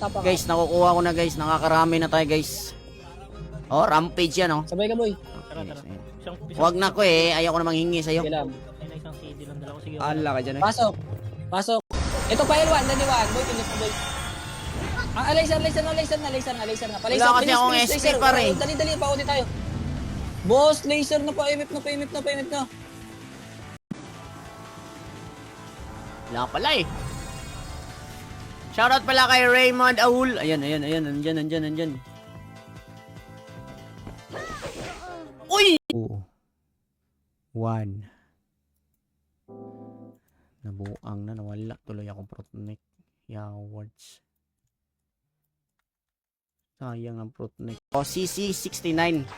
tapa ka. Guys, nakukuha ko na guys. Nakakarami na tayo guys. Oh, rampage yan oh. Sabay ka boy. Tara, tara. Huwag na ko eh. Ayoko na manghingi sa'yo. Sige lang. Ay, na isang CD lang dala ko. Sige. Ala ka dyan eh. Pasok. Pasok. Ito pa L1, daliwan. Boy, pinit mo boy. Ah, laser na. Palaser. Wala kasi akong SP pa rin. Dali, paunti tayo. Boss, laser na pa, emip na. Wala pala eh. Shoutout pala kay Raymond Aul. Ayan. Nandyan. Uy! 1. Nabuang na, nawala. Tuloy akong Protonic. Yawards. Sayang ang Protonic. O, CC69.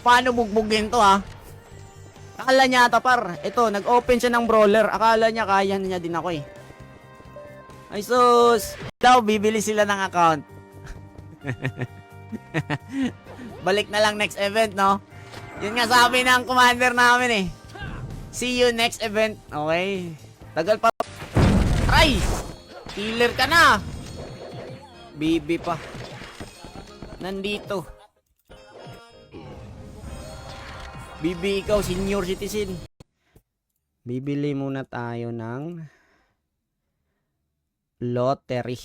Paano bugbugin to ha? Akala niya ata par. Ito, nag-open siya ng brawler. Akala niya kaya niya din ako eh. Ay sus! Daw, bibili sila ng account. Balik na lang next event, no? Yun nga sabi ng commander namin eh. See you next event. Okay. Tagal pa. Aray! Killer ka na! Bibi pa. Nandito. Bibi, ikaw, senior citizen. Bibili muna tayo ng lottery.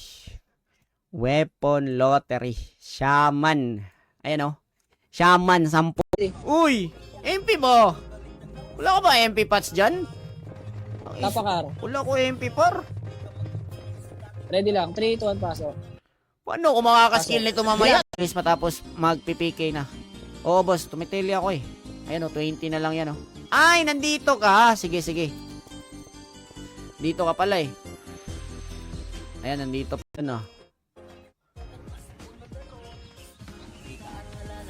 Weapon lottery. Shaman. Ayan o. Shaman, 10. Uy! MP ba? Wala ka ba MP pots dyan? Tapa ka. Wala ko MP par. Ready lang. 3, 2, 1, pasok. Paano ko makakaskill nito mamaya? Guys, matapos mag-PPK na. Oo, boss. Tumitili ako eh. Ayan o, 20 na lang yan o. Ay, nandito ka. Sige. Dito ka pala eh. Ayan, nandito pa na.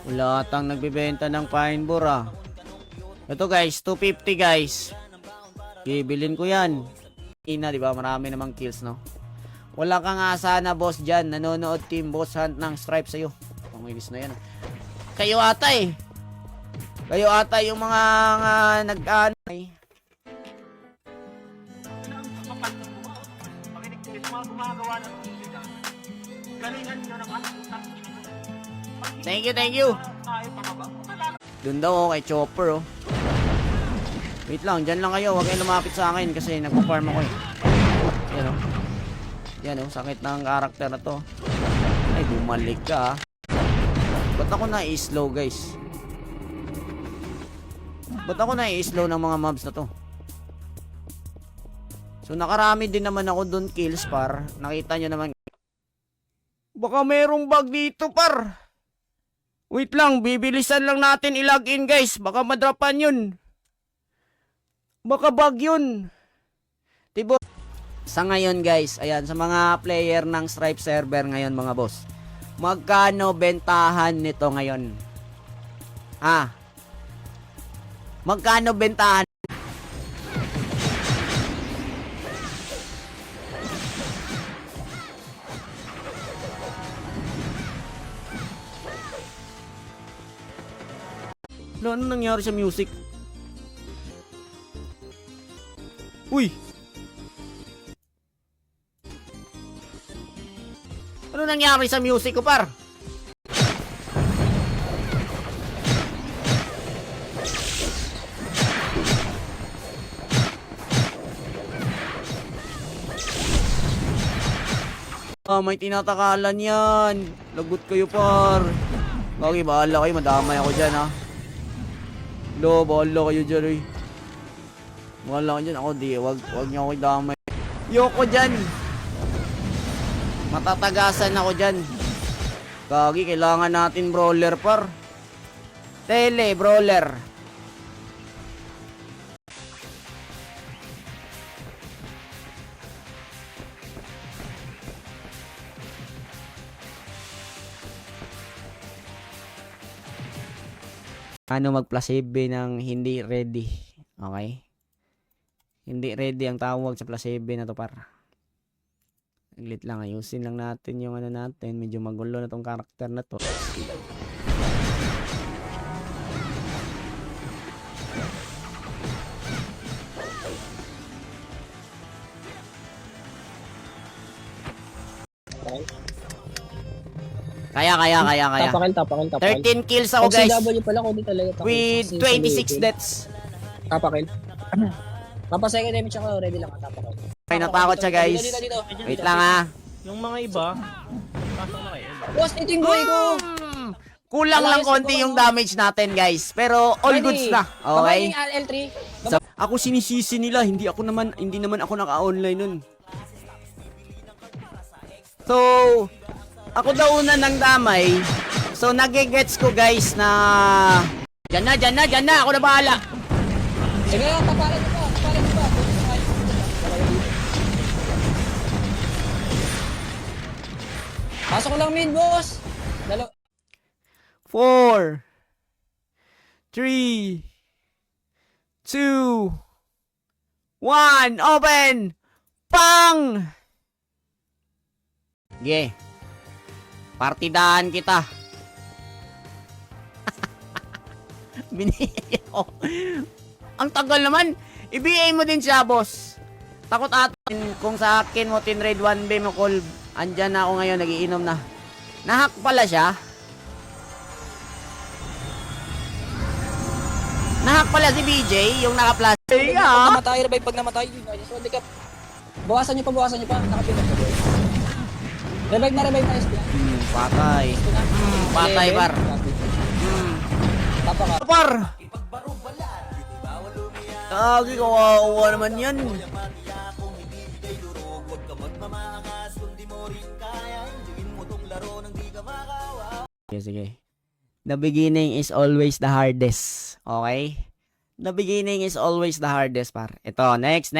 Wala atang nagbibenta ng pine boar ah. Ito guys, 250 guys. Bibilin ko yan. Ina, di ba? Marami namang kills, no? Wala ka nga sana, boss, dyan. Nanonood team boss hunt ng stripe sa'yo. Pangilis na yan. Kayo ata eh. Kayo ata yung mga nag-anay. Thank you. Doon daw ako kay Chopper oh. Wait lang, dyan lang kayo. Huwag kayong lumapit sa akin kasi nagpo-farm ako eh. Yan oh, sakit ng karakter na to. Ay, bumalik ka ah. Ba't ako na-slow guys? Ba't ako na-slow ng mga mobs na to? So nakarami din naman ako doon kills par. Nakita nyo naman. Baka merong bug dito par. Wait lang, bibilisan lang natin i-login guys. Baka madrapan yun. Baka bug yun. Tibo. Sa ngayon guys, ayan, sa mga player ng Stripe server ngayon mga boss. Magkano bentahan nito ngayon? Magkano bentahan? Ano nangyari sa music? Uy! Ano nangyari sa music ko par? May tinatakalan yan. Lagot kayo par. Okay, bahala kayo. Madamay ako dyan ha. Bahala kayo dyan eh. Bahala kayo dyan. Ako di. Wag niyo ako damay. Yoko dyan. Matatagasan ako dyan. Kagi, kailangan natin brawler par. Tele, brawler. Ano mag-placebo ng hindi ready. Okay? Hindi ready ang tawag sa placebo na to par. Saglit lang, ayusin lang natin yung ano natin. Medyo magulo na tong karakter na to. Kaya. Tapakil. 13 kills ako, Pag guys. CW pala, kundi talaga tapakil. With 26 deaths. Tapakil. Kapag second damage ako, ready lang ang tapakil. Okay, natakot siya, guys. Dito. Wait lang, ha. Yung mga iba, pasok na kayo. Boss, ito yung buhay ko. Kulang lang Alayas konti na po, yung damage natin, guys. Pero all goods na. Okay? Kapag yung L3, Ako sinisisi nila, hindi naman ako naka-online nun. So, ako daw una ng damay. So, nagigets ko, guys, na Diyan na, ako na bahala. sige, tapalan mo pa. Pasok ko lang mid, boss. 4 3 2 1 open! Pang! Sige. Partidahan kita. Binigay ako. Ang tagal naman. I-BA mo din siya, boss. Takot atin kung sa akin mo tinraid 1B mo call. Andyan na ako ngayon, nagiinom na. Nahack pala siya. Nahack pala si BJ, yung naka-plastic. Namatay, revive pag namatay. Bawasan niyo pa. Nakapinag ka, boy. Revive na SP. Patay. Patay, par. Tapaka. Par! Tagi, kawawa naman yan. Sige. The beginning is always the hardest. Okay? The beginning is always the hardest, par. Ito, next.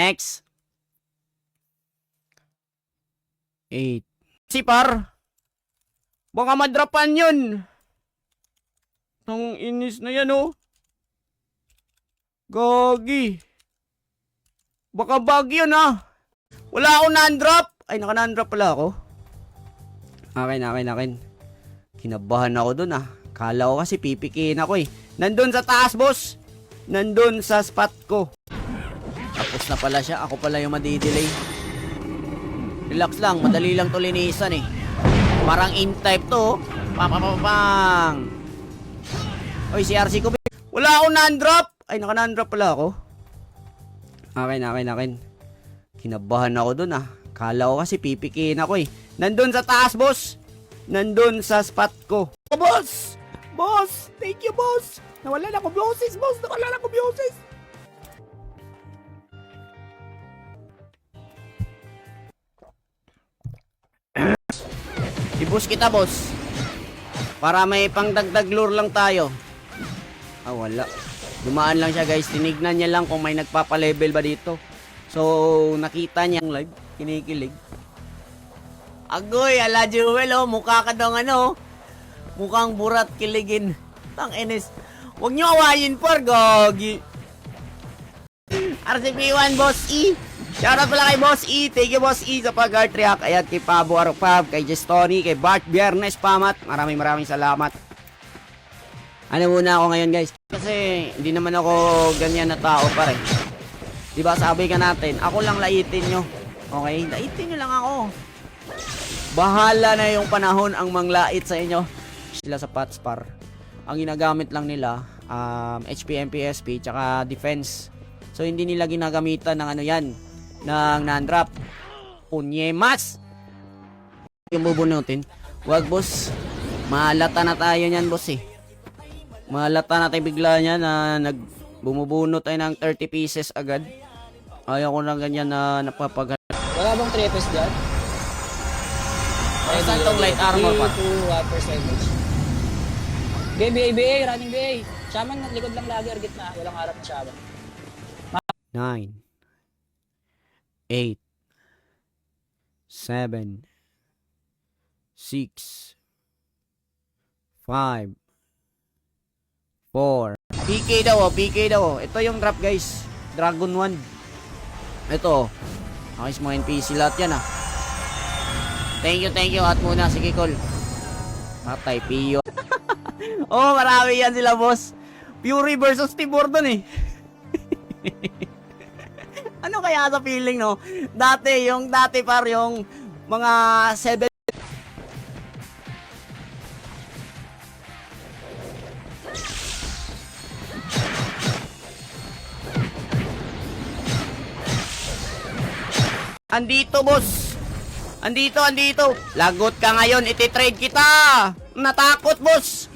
8. Si par. Baka madrapan yun. Ang inis na yan, oh. Gagi. Baka bug yun, ah. Wala akong non-drop. Ay, naka-non-drop pala ako. Akin. Kinabahan ako dun, ah. Kala ko kasi pipikin ako, eh. Nandun sa taas, boss. Nandun sa spot ko. Tapos na pala siya. Ako pala yung madidelay. Relax lang. Madali lang to linisan, eh. Parang in-type to, oh. Pang. Oy, si RC ko. Wala akong non-drop. Ay, naka-non-drop pala ako. Akin. Kinabahan ako dun, ah. Kala ko kasi pipikin ako, eh. Nandun sa taas, boss. Nandun sa spot ko. Oh, boss! Boss! Thank you, boss! Nawala na ko boses, boss! I-boost kita, boss. Para may pangdagdag lure lang tayo. Wala. Dumaan lang siya, guys. Tinignan niya lang kung may nagpapa-level ba dito. So, nakita niya ang live. Kinikilig. Agoy, ala Jewel, oh. Mukha ka daw mukhang burat kiligin. Tang enes. Huwag niyo awayin, par. Gagi. RCP1, Boss E. Shoutout pala kay Boss E. Thank you, Boss E, sa pag-heart react. Ayan, kay Pabo Arupab, kay Jestoni, kay Bart Biernes Pamat. Maraming salamat. Ano muna ako ngayon, guys? Kasi hindi naman ako ganyan na tao, pare. Diba, sabi ka natin, ako lang laitin nyo. Okay? Laitin nyo lang ako. Bahala na yung panahon ang manglait sa inyo. Sila sa Patspar. Ang ginagamit lang nila, HP, MPSP, tsaka defense. So, hindi nila ginagamitan ng ng non-drop. Punyemas! Yung bubunutin. Wag, boss. Malata na tayo niyan, boss, eh. Malata na tayo bigla niya na bumubunot tayo ng 30 pieces agad. Ayaw ko lang ganyan na napapag... Wala bang 3 FPS dyan? Ay, saan tong light armor pa? 3 to 1% damage. BA, running BA. Shaman, likod lang lagi, argit na. Walang harap na Shaman. 9 8 7 6 5 4 PK daw, Ito yung drop, guys. Dragon 1. Ito. Ayos mga NPC lahat yan, ah. Thank you. At muna, sige, call. Matay, Pio. Oh, marami yan sila, boss. Fury versus Tibor dun, eh. Ano kaya sa feeling, no? Dati par yung mga 7 Andito, boss. Andito. Lagot ka ngayon, iti-trade kita. Natakot, boss.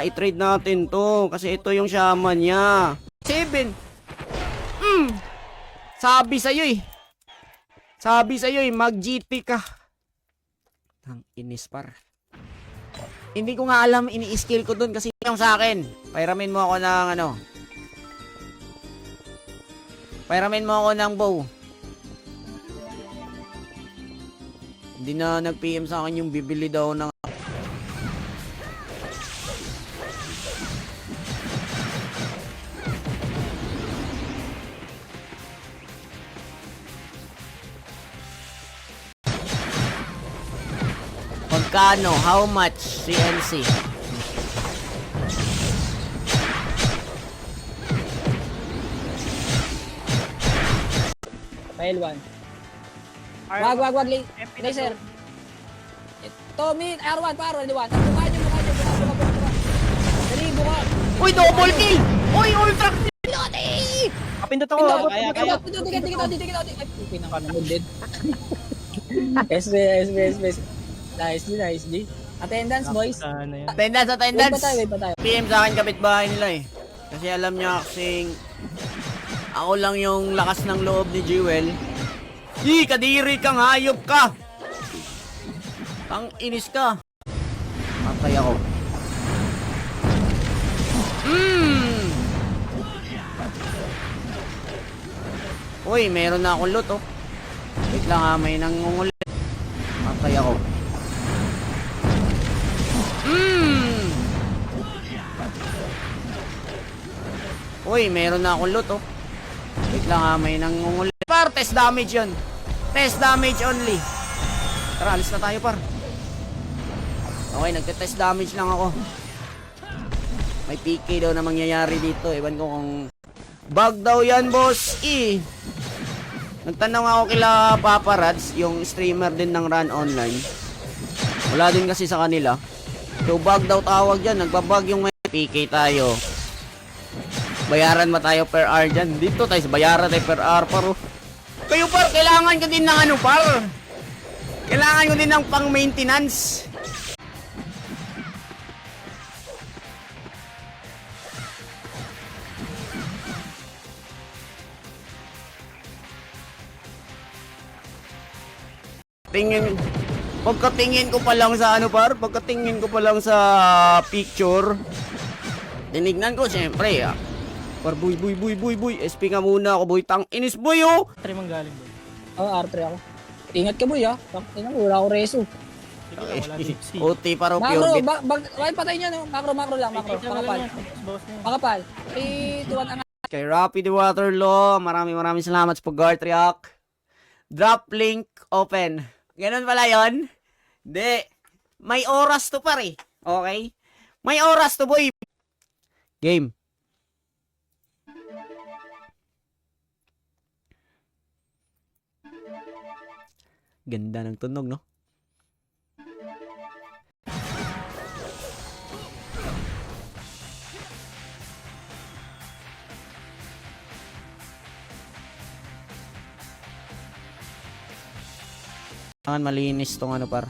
I-trade natin to. Kasi ito yung shaman niya. 7. Sabi sa'yo eh, mag-GP ka. Ang inis par. Hindi ko nga alam, ini-skill ko dun kasi yung sa akin. Pairamin mo ako ng Pairamin mo ako ng bow. Hindi na nag-PM sa akin yung bibili daw ng magkano? How much? CNC. File 1. Wag. Laser. Ito, R1, R1. Buka nyo. Dali, buka. Uy, double kill! Uy, ultra kill! Kapindot ako. Kaya. Dikit. Ay, pinakamunod din. SP. Nicely. Attendance, boys. Attendance. Wait pa tayo. PM sa akin kapitbahay nila eh. Kasi alam niya kasing ako lang yung lakas ng loob ni Jewel. Kadiri kang hayop ka! Ang inis ka. Patay ako. Uy, meron na akong loot oh. Wait lang ha, may nangungulit. Patay ako. Uy, meron na akong loot oh. Wait lang ha, may nangungulit. Par, test damage yun. Test damage only. Tara, alis na tayo par. Okay, nagte-test damage lang ako. May PK daw na mangyayari dito. Ewan ko kung bug daw yan, boss. Nagtanong ako kila Papa Rads, yung streamer din ng Run Online. Wala din kasi sa kanila. So bug daw tawag dyan. Nagbabug yung may PK tayo. Bayaran ba tayo per hour dyan? Dito tayo sa bayaran tayo per hour paro. Kayo par, kailangan ko din ng par. Kailangan ko din ng pang maintenance. Pagkatingin ko pa lang sa pagkatingin ko pa lang sa picture, tinignan ko siyempre par boy, SP nga muna ako boy, tang inis boy oh. Try mang galing boy. R3 ako. Ingat ka boy Tingnan mo, wala ako reso. Sige lang, wala deep sea. OT paro Macro, pure bit. why patay niya no? Macro lang. Makapal. 3, 2, 1, Kay Rapid Waterloo, maraming salamat sa pag-Gartriak. Drop link open. Ganun pala yon? Hindi. May oras to pare. Okay? May oras to boy. Game. Ganda ng tunog, no? Kailangan malinis tong par.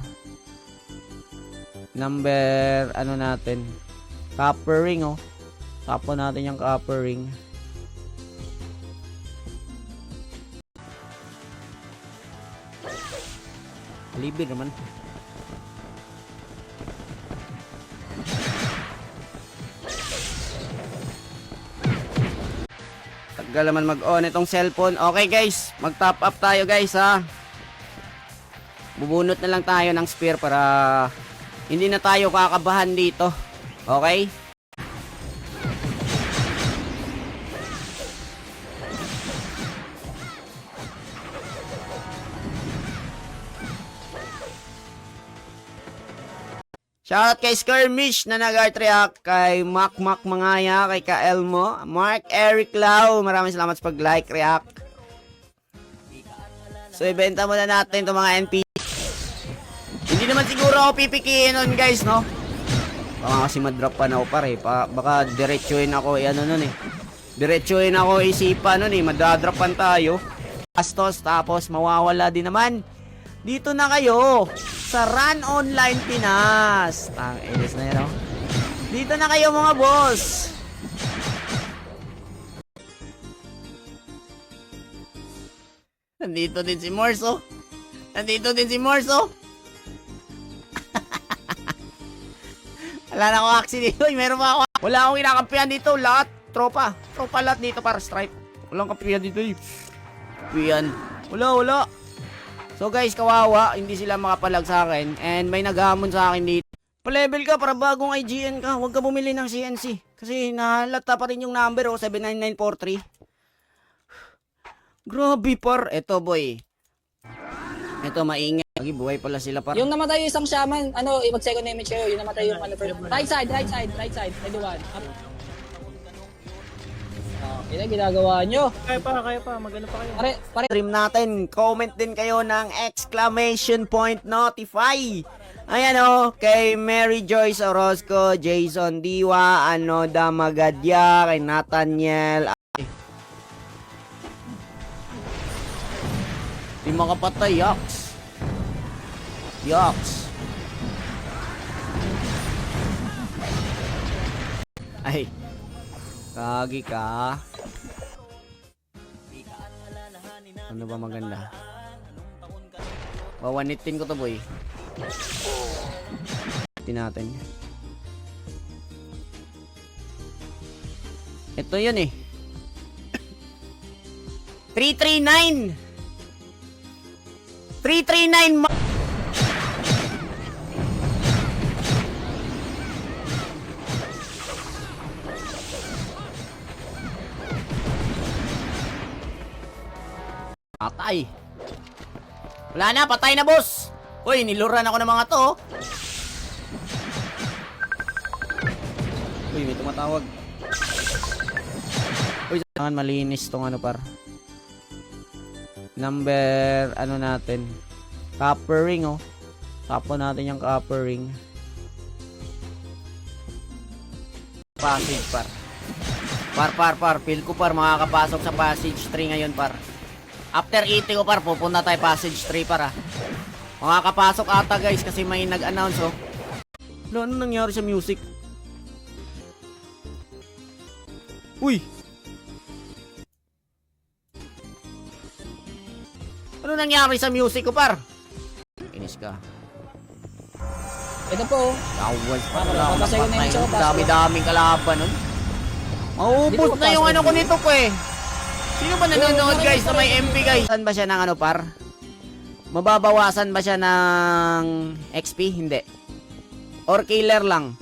Number, natin. Copper ring, oh. Tapon natin yung copper ring. Libre naman. Tagal naman mag-on itong cellphone. Okay guys, mag-top up tayo guys ha. Bubunot na lang tayo ng spear para hindi na tayo kakabahan dito. Okay? Shoutout kay Skirmish na nag-art-react, kay Mac Mangaya, kay Kaelmo, Mark Eric Lau, maraming salamat sa pag-like, react. So, ibenta muna natin itong mga NP. Hindi naman siguro ako pipikiin nun guys, no? Baka kasi madrop pa na ako pare, baka diretsuhin ako, diretsuhin ako isipan nun madadropan tayo. gastos, tapos mawawala din naman. Dito na kayo sa Run Online Pinas. Ilis na yun, oh. Dito na kayo mga boss. Nandito din si Morso. Nandito din si Morso. Wala na ako aksi dito. Meron pa ako. Wala akong kinakampihan dito. Lahat. Tropa. Tropa lahat dito para stripe. Walang kampihan dito eh. Kampihan. Wala. So guys, kawawa. Hindi sila makapalag sa akin. And may naghamon sa akin dito. Pa-level ka para bagong IGN ka. Huwag ka bumili ng CNC. Kasi nahalata pa rin yung number, 79943. Grabe par. Eto boy. Eto maingay. Buhay pala sila par. Yung namatay yung isang shaman, mag-second image kayo. Yung namatay yung right side. Ready one. Up. Yun ang ginagawa nyo. Kaya pa. Magano pa kayo. Pare. Stream natin. Comment din kayo ng exclamation point notify. Ayan o, kay Mary Joyce Orozco, Jason Diwa, Anoda Magadya, kay Nathaniel. Di makapatay, yaks. Ay, kagi ka. Ano ba maganda? Wawanitin ko to boy. Natin. Ito yun eh. 339. 339. Patay. Wala na, patay na boss. Uy, niluran ako ng mga to. Uy, may tumatawag. Uy, sangan malinis tong par. Number, natin. Copper ring, oh. Tapon natin yung copper ring. Passage, par. Par. Feel ko, par, makakapasok sa passage 3 ngayon, par. After eating ko, par, pupunta tayo passage 3, par, ah. Makakapasok ata, guys, kasi may nag-announce, oh. Ano nangyari sa music? Uy! Ano nangyari sa music ko, par? Inis ka. Ito po. Kawas pa. Papasay ko na yung chopas. Dami-daming kalaban nun. Maubos na yung ko nito ko eh. Sino ba nanonood guys na may MP guys? Saan ba siya ng par? Mababawasan ba siya ng XP? Hindi. Or killer lang?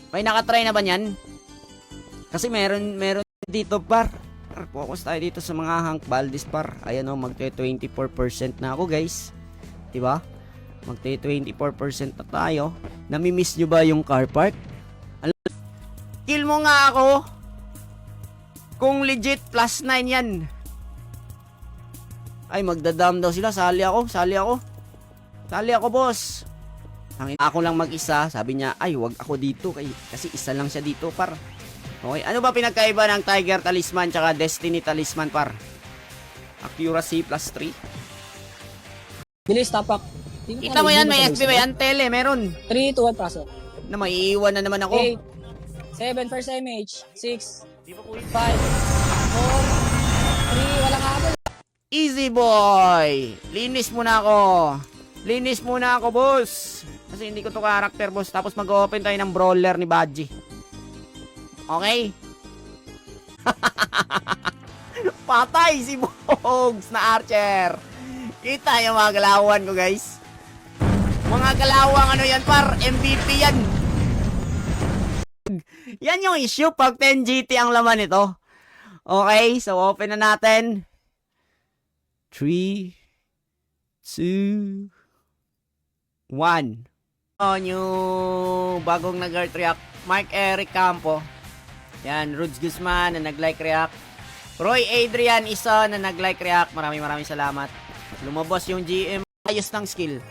May nakatry na ba niyan? Kasi meron dito par. Focus tayo dito sa mga Hank Valdez par. Ayan o, magte-24% na ako guys. Diba? Magte-24% na tayo. Namimiss nyo ba yung car park? Kill mo nga ako. Kung legit plus 9 yan. Ay, magdadam daw sila. Sali ako boss. Ako lang mag-isa. Sabi niya, ay wag ako dito. Kasi isa lang siya dito par. Okay, ano ba pinagkaiba ng Tiger Talisman tsaka Destiny Talisman par? Accuracy plus 3. Bilis, tapak. Kita mo yan, may XP ba yan? Tele, meron. 3, 2, 1, paso. Na maiiwan na naman ako. 8, 7, first image. 6, 5, 4, 3, walang habol. Easy boy! Linis muna ako, boss. Kasi hindi ko to character, boss. Tapos mag-open tayo ng brawler ni Badgie. Okay? Patay si Bogs na archer. Kita yung mga galawan ko, guys. Mga galawang yan, par. MVP yan. Yan yung issue pag 10 GT ang laman nito. Okay, so open na natin. 3, 2, 1. New bagong nag-earth react. Mark Eric Campo. Yan, Rudes Guzman na nag-like react. Roy Adrian isa na nag-like react. Maraming salamat. Lumabas yung GM. Ayos ng skill.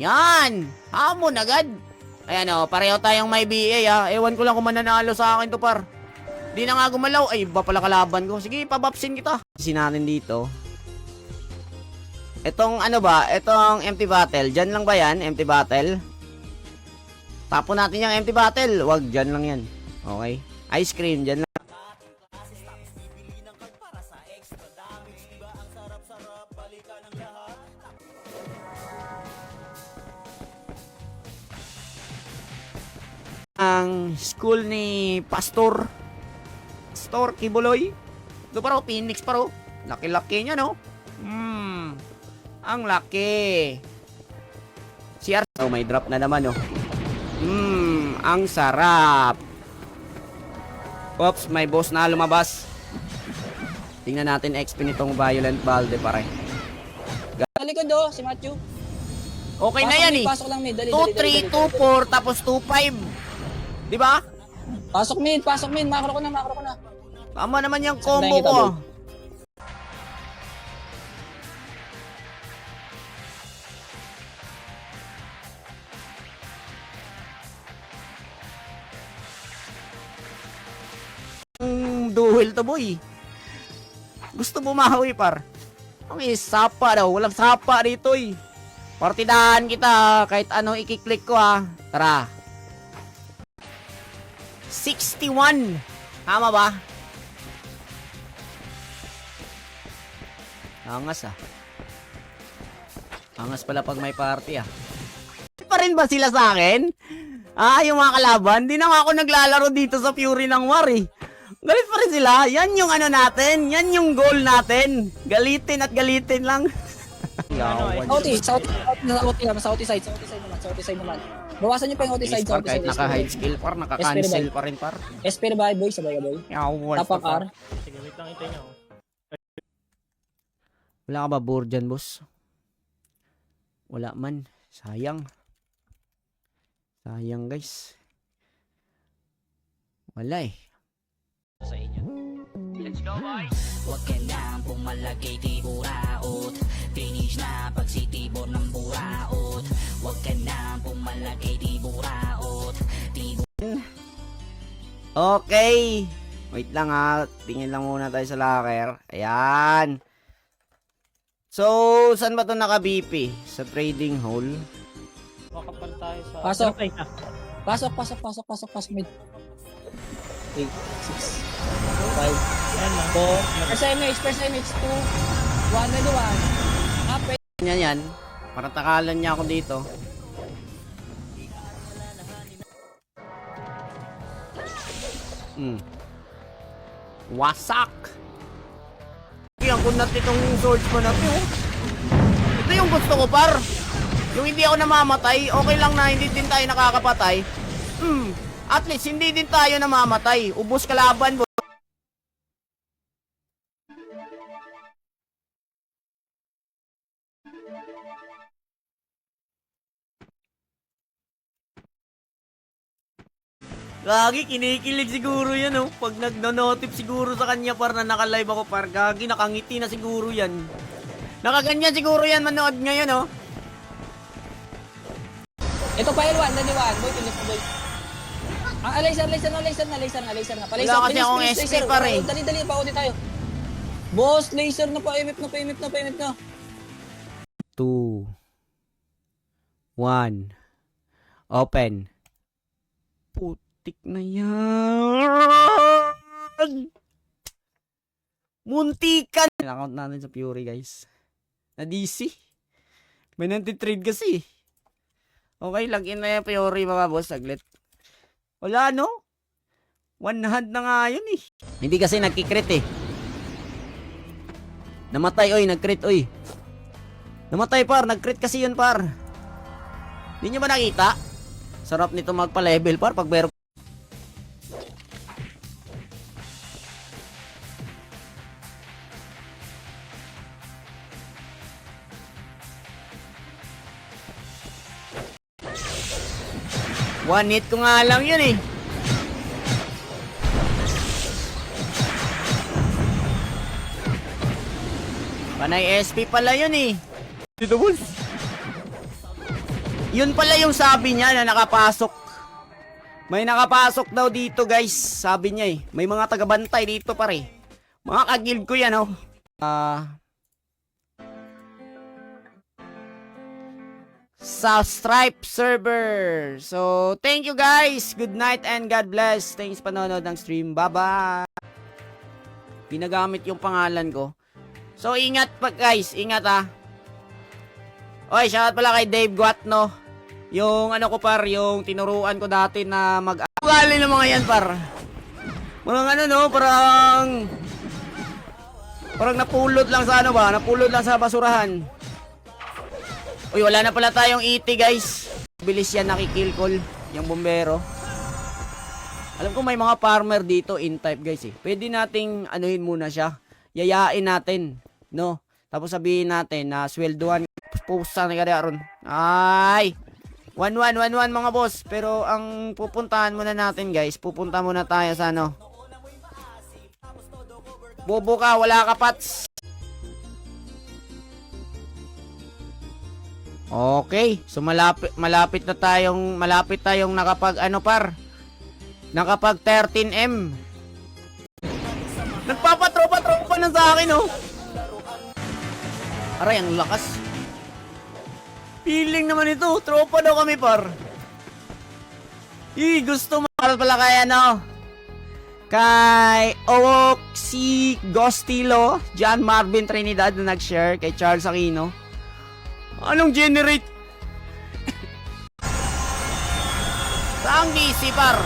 Yan! Hamon agad. Ayan o, pareho tayong may BA ha. Ewan ko lang kung mananalo sa akin to par. Di na nga gumalaw. Ay, iba pala kalaban ko. Sige, pabapsin kita. Sin natin dito. Itong ano ba? Itong empty battle. Diyan lang ba yan? Empty battle? Tapon natin yung empty battle. Wag, dyan lang yan. Okay. Ice cream, dyan lang. Ang school ni Pastor Kibuloy. Ito pa raw, Phoenix pa raw. Laki-laki niya, no? Ang laki. CR. Oh, may drop na naman, no? Ang sarap. Oops, may boss na lumabas. Tingnan natin XP nitong Violent Balde, pare. Sa likod oh, si Matthew. Okay na yan, eh. Pasok lang mid, dali, 2-3, 2-4, tapos 2-5. Di ba? Pasok mid, makro ko na. Tama naman yung Sandayin combo kita, ko. boy. Duel to, boy. Gusto bumawi, par. Ang sapa daw, walang sapa dito, eh. Partidahan kita, kahit ano ikiklik ko, ha. Tara. 61. Tama ba? Angas, ah. Angas pala pag may party, ah. Pa rin ba sila sa akin? Yung mga kalaban, di na nga ako naglalaro dito sa Fury ng War, eh. Galit pa rin sila. Yan yung ano natin. Yan yung goal natin. Galitin at galitin lang. Sa OT side naman. Bawasan niyo pa yung OT side sa OT Kahit side. naka-hide skill par, naka-cancel pa rin par. Espera ba boy, sabay ka boy. Tapak R. Sige, wait lang, hintayin niyo. Wala ka ba board dyan, boss? Wala man. Sayang. Sayang, guys. Wala eh. Sa inyo. Let's go, boys! Huwag ka nang pumalagay di buraot. Finish na pag si Tibor ng buraot. Huwag ka nang pumalagay di buraot. Okay. Wait lang ha. Tingin lang muna tayo sa locker. Ayan. So, saan ba ito naka-BP? Sa trading hall? Makapal tayo sa... Pasok. Ay, Pasok mid. 8, 6, 5, Ayan lang. 4. First image, 2, 1, ready 1. Up, Yan. Parang takalan niya ako dito. Wasak! Ang kunat itong swordsman natin, oh. Ito yung gusto ko, par. Yung hindi ako namamatay, okay lang na hindi din tayo nakakapatay. At least hindi din tayo namamatay. Ubos kalaban, boy. Gagi, kinikilig siguro yan, oh. Pag nagno-notif siguro sa kanya, par, na naka-live ako, par. Gagi, nakangiti na siguro yan. Nakaganyan siguro yan manood ngayon, oh. Ito pa L1, ready 1. Boy, pilit mo boy. Laser na. Wala kasi akong SP pa rin. Dali, pa-OT tayo. Boss, laser na pa, emip na. 2 1 Open. Putik na yan. Muntikan. Account natin sa Fury, guys. Na DC. May nanti-trade kasi. Okay, login na yung Fury, mga boss. Saglit. Wala, no? One hand na nga yun, eh. Hindi kasi nagkikrit, eh. Namatay, oy. Nagkrit, oy. Namatay, par. Nagkrit kasi yun, par. Hindi nyo ba nakita? Sarap nito magpa-level, par. Pag meron. One hit ko nga lang yun, eh. Panay SP pala yun, eh. Dito, boss. Yun pala yung sabi niya na nakapasok. May nakapasok daw dito guys. Sabi niya eh. May mga tagabantay dito pare. Mga ka-guild ko yan oh. Sa Stripe server. So, thank you guys. Good night and God bless. Thanks panonood ng stream. Bye-bye. Pinagamit yung pangalan ko. So, ingat pa guys. Ingat ha. Oy, shoutout pala kay Dave Guatno. Yung ano ko par, yung tinuruan ko dati na mag-agali ng mga yan par. Parang ano no, parang napulot lang sa ano ba? Napulot lang sa basurahan. Uy, wala na pala tayong ET guys. Bilis yan nakikill call, yung bombero. Alam ko may mga farmer dito in type guys eh. Pwede nating anuhin muna siya. Yayain natin, no? Tapos sabihin natin na swelduhan pusa na kada ron. Ay! 1-1 mga boss. Pero ang pupuntahan muna natin guys, pupunta muna tayo sa ano. Bobo ka, wala ka pats. Okay, so malapit tayong nakapag ano par. Nakapag 13M. Nagpapatropa na sa akin oh. Aray, ang lakas. Feeling naman ito, tropa daw kami par. Gusto mo pala kay ano? Kay Oxy Gostilo, John Marvin Trinidad na nag-share, kay Charles Aquino. Anong generate? Saan DC par?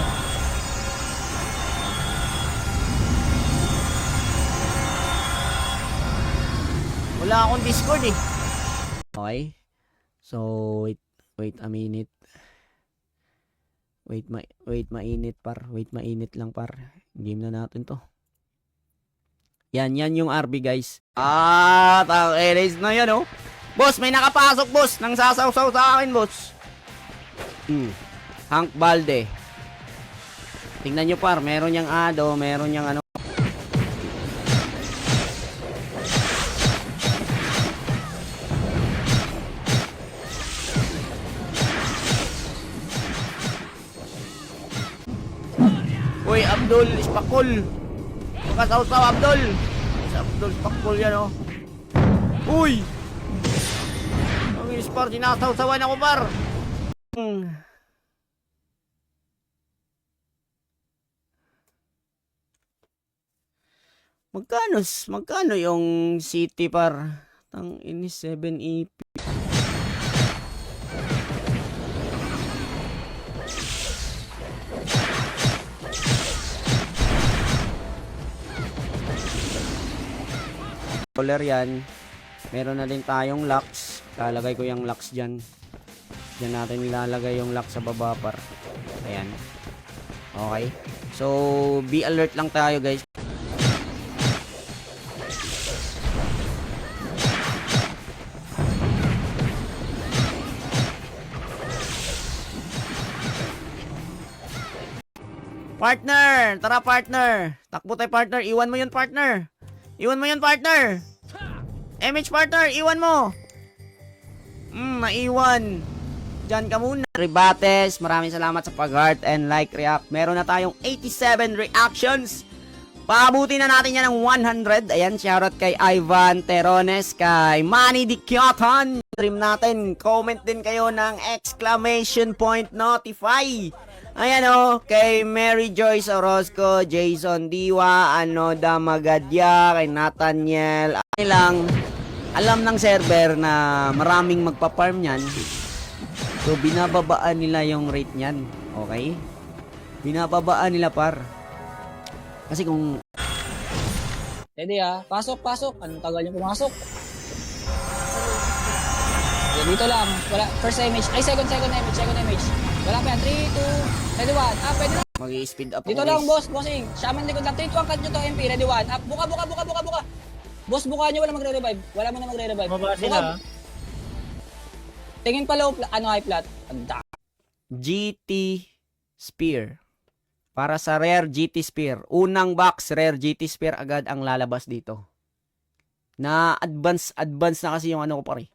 Wala akong Discord eh. Okay. So, wait a minute. Wait mainit par. Wait mainit lang par. Game na natin to. Yan yung RB guys. Erase na yan oh. Boss, may nakapasok boss. Nang sasaw-saw sa akin boss. Hank Balde. Tingnan nyo par. Meron yang ado. Meron yang ano. Uy, Abdul, Ispakul. Pagkasaw-saw, Abdul. Abdul, Ispakul yan, oh. Uy! Ang Ispar, sinasaw-sawan ako, par. Magkano yung city, par? Tang ini 7 EP. Color yan. Meron na din tayong locks. Lalagay ko yung locks dyan. Diyan natin ilalagay yung lock sa baba par. Ayan. Okay. So, be alert lang tayo guys. Partner! Tara partner! Takbo tayo partner. Iwan mo yun partner. Iwan mo yun, partner. MH partner, iwan mo. Naiwan. Diyan ka muna. Ribates, maraming salamat sa pag-heart and like react. Meron na tayong 87 reactions. Paabuti na natin yan ng 100. Ayan, shoutout kay Ivan Terones, kay Manny Dikyoton. Stream natin. Comment din kayo ng exclamation point notify. Ayan o, kay Mary Joyce Orozco, Jason Diwa, Anoda Magadya, kay Nathaniel. Lang, alam ng server na maraming magpa-farm yan. So, binababaan nila yung rate niyan. Okay? Binababaan nila par. Kasi kung... Ready pasok. Anong tagal yung pumasok? Okay, dito lang. Wala, first image. Ay, second image. Wala pa yan. 3, 2, ready 1. Pwede na. Mag-i-speed up Dito ako, lang, guys. bossing. Shaman likod lang. 3, 2, angkat nyo to, MP. Ready 1. Buka. Boss, buka nyo. Wala magre-revive. Wala mo na magre-revive. Mababa sila. Tingin pa low, high flat. GT Spear. Para sa rare GT Spear. Unang box, rare GT Spear agad ang lalabas dito. Na advance na kasi yung ano ko pare.